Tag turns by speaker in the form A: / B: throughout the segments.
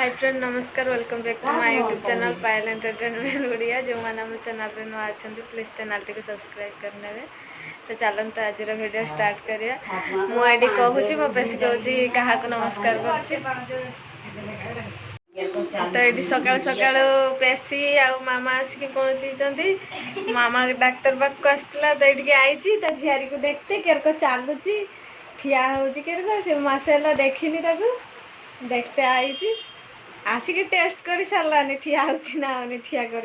A: हाय friend नमस्कार welcome back to my YouTube channel Payal entertainment Odia जो मैंने आम चैनल रे नुआ अच्छा प्लीज चैनल टी सब्सक्राइब करने तो चलते आज वीडियो स्टार्ट करिया मुझे कहूँ मो बेस कहूँ क्या नमस्कार कर तो ये सका सका पेशी आ मामा आसिक पहुँची मामा डाक्तर पाक आसला तो ये आई झियारी को देखते केरक चलुची ठिया हो मसे देखनी देखते आई आसिक टेस्ट कर सारानी ठिया ना होनी ठिया कर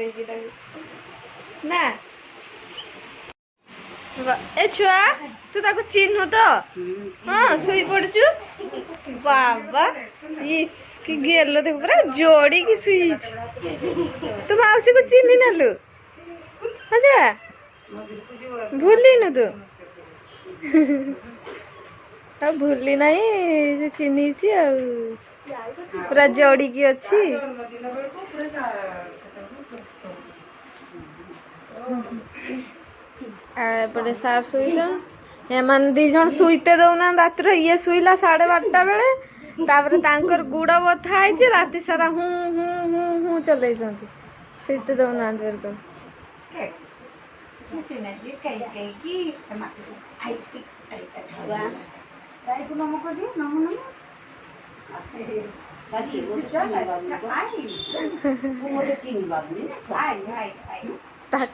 A: ना ए छुआ तू ताको चिन्हु तो हाँ शुई पड़चु बाबा कि गेलो देख पूरा जोड़ी की शुई तू मौसी को चिन्ह नलु अच्छा भूली न तू अब भूली नहीं चिन्ही पूरा जोड़ी की अच्छी एपटे सार शुईच एमान दी जन शुईते दौना रात ये शुईला 12:30 बेले तापर तांकर गुड़ बथा है राति सारा हूँ हूँ हूँ हूँ चल शुईते दौना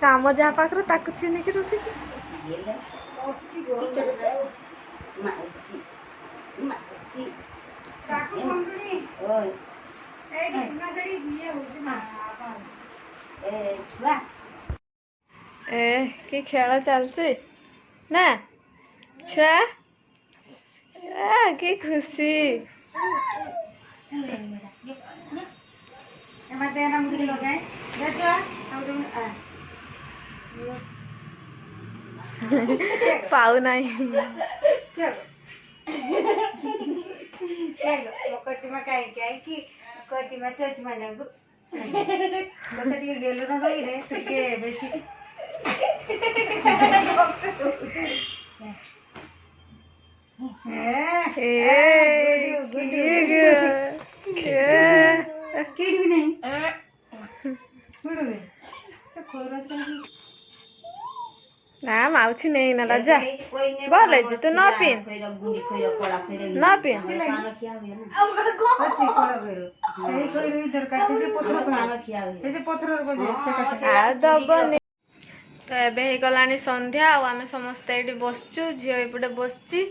A: काम जहाँ पाखर ताकू चिन्ह के रखी कि खेल चलची ना छुआ कि खुशी पाऊ नहीं गेलु ना भाई रे तुके बेसी ना माउची नहीं ना लज्जा बोल तू न पिन न पिन दबनी तो एबे हे गलानी संध्या आम समस्ते ये बसचु झील एपटे बसची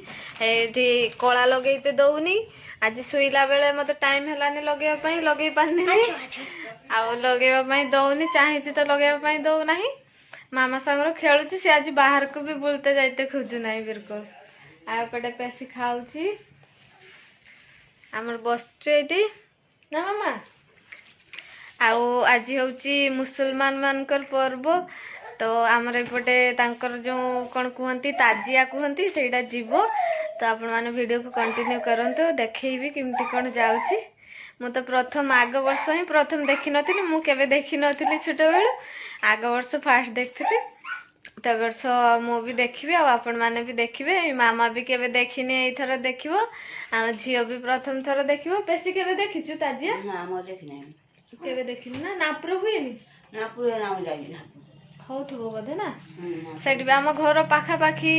A: कला लगेते दौनी आज शुईला बेले मत टाइम है लगे लगे पानी लगे दौनी चाहिए तो लगे दौना मामा सांगर खेलुची सी आज बाहर को भी बुलते जाते खोजु ना बिल्कुल आपटे पेशी खाऊची आमर बसचु ये ना मामा आज हूँ मुसलमान मानकर पर्व तो आमर एपटे तांकर जो कौन कहती ताजिया कहती से जीव तो आपण मैंने वीडियो को कंटिन्यू करंतु देखेबी केमती कौन जाऊँगी मु तो प्रथम आग वर्ष ही प्रथम देखी नी मुझे देखी नी छोट बेलू आग वर्ष फास्ट देखी तो वर्ष मु भी देखी आपण मैंने भी देखिए मामा भी केवे देखनी एथर देखिबो आम झील भी प्रथम थर देखिबो पेशी केवे देखिछु ताजिया ना म देखिनै केवे देखिनी ना नापुर हुएनी नापुर नाम जाई होथबो बधे ना सेठी भी आम घर पाखा पाखी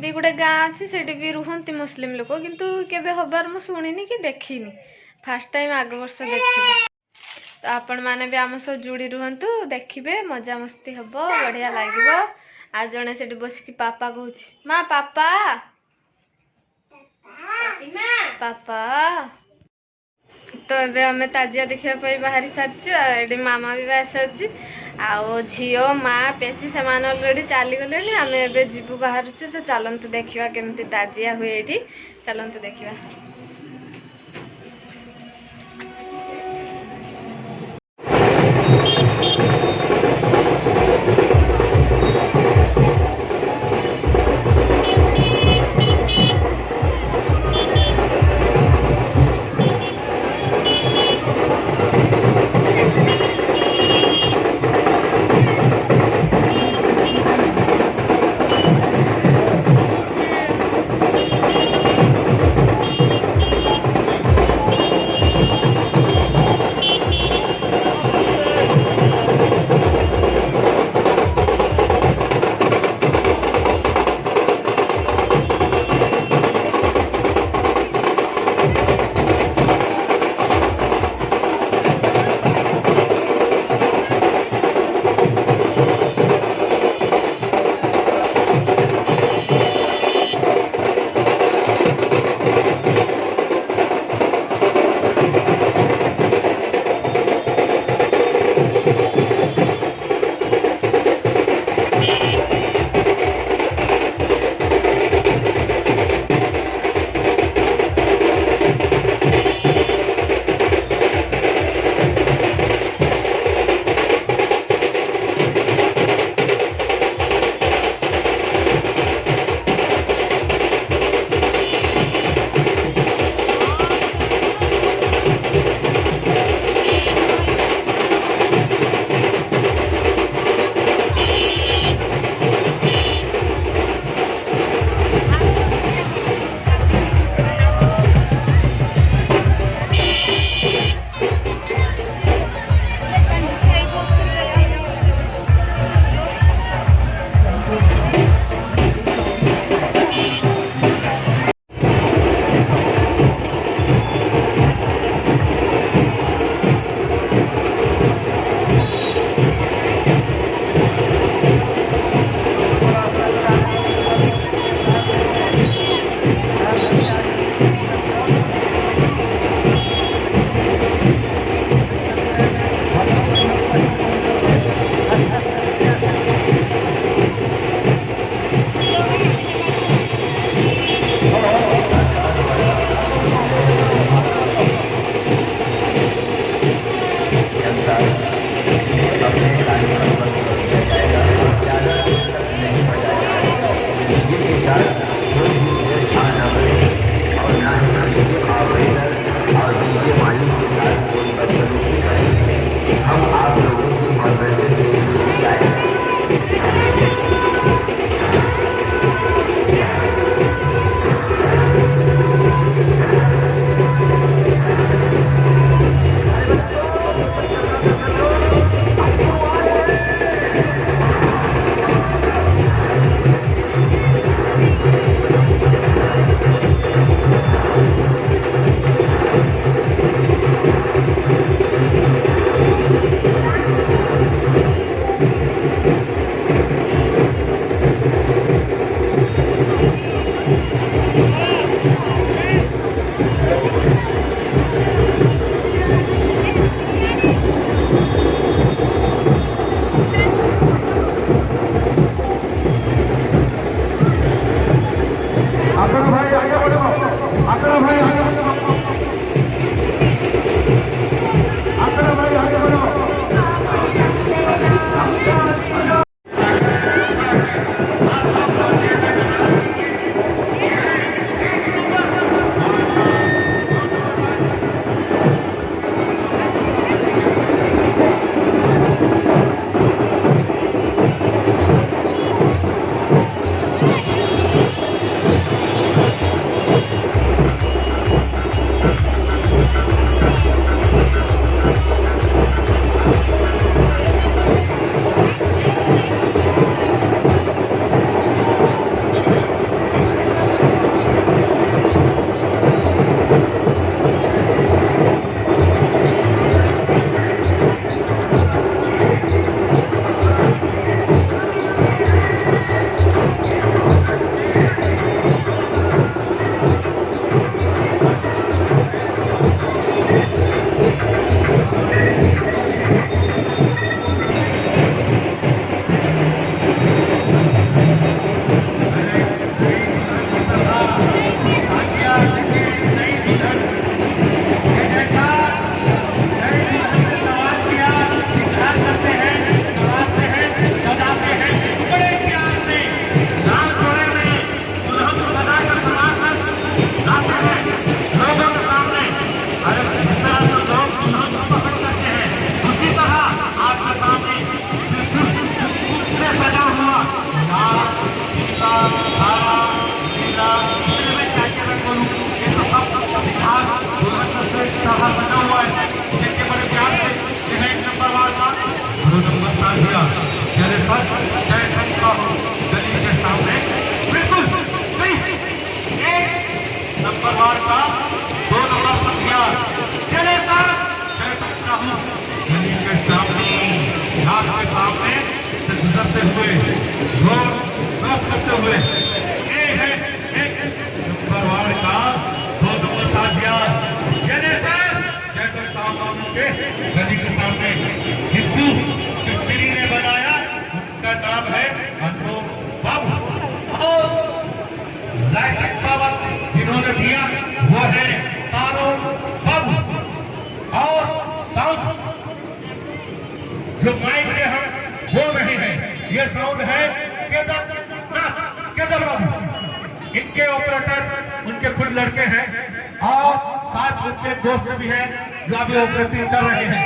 A: भी गोटे गाँ अच्छी से भी रुहंती मुस्लिम लोक किंतु केवे हबार मु सुनिनी कि देखिनी फास्ट टाइम आग वर्ष देखी तो आपण मैंने भी आम सब जुड़ी रुहतु देखिए मजा मस्ती हम बढ़िया लगे आज जड़े से बसिक पापा कहूँ माँ पापा पापा तो ये आम ताजिया देखापी बाहरी सारी मामा भी बाहर सारी आओ झील माँ पेशी से अलरेडी चलीगले आम ए जीवु बाहर तो चलतु देखा केमती ताजिया हुए ये चलतु देखा
B: के गली के सामने हिंदू स्त्री ने बनाया, उनका नाम है अनूप बाबू। और लाइटिंग पावर जिन्होंने दिया वो है तारो बाबू। और साउंड जो माइक से हम बोल रहे हैं ये साउंड है केदार बाबू। इनके ऑपरेटर उनके खुद लड़के हैं और साथ उनके दोस्त भी हैं जो अभी ऑपरेटिंग कर रहे हैं।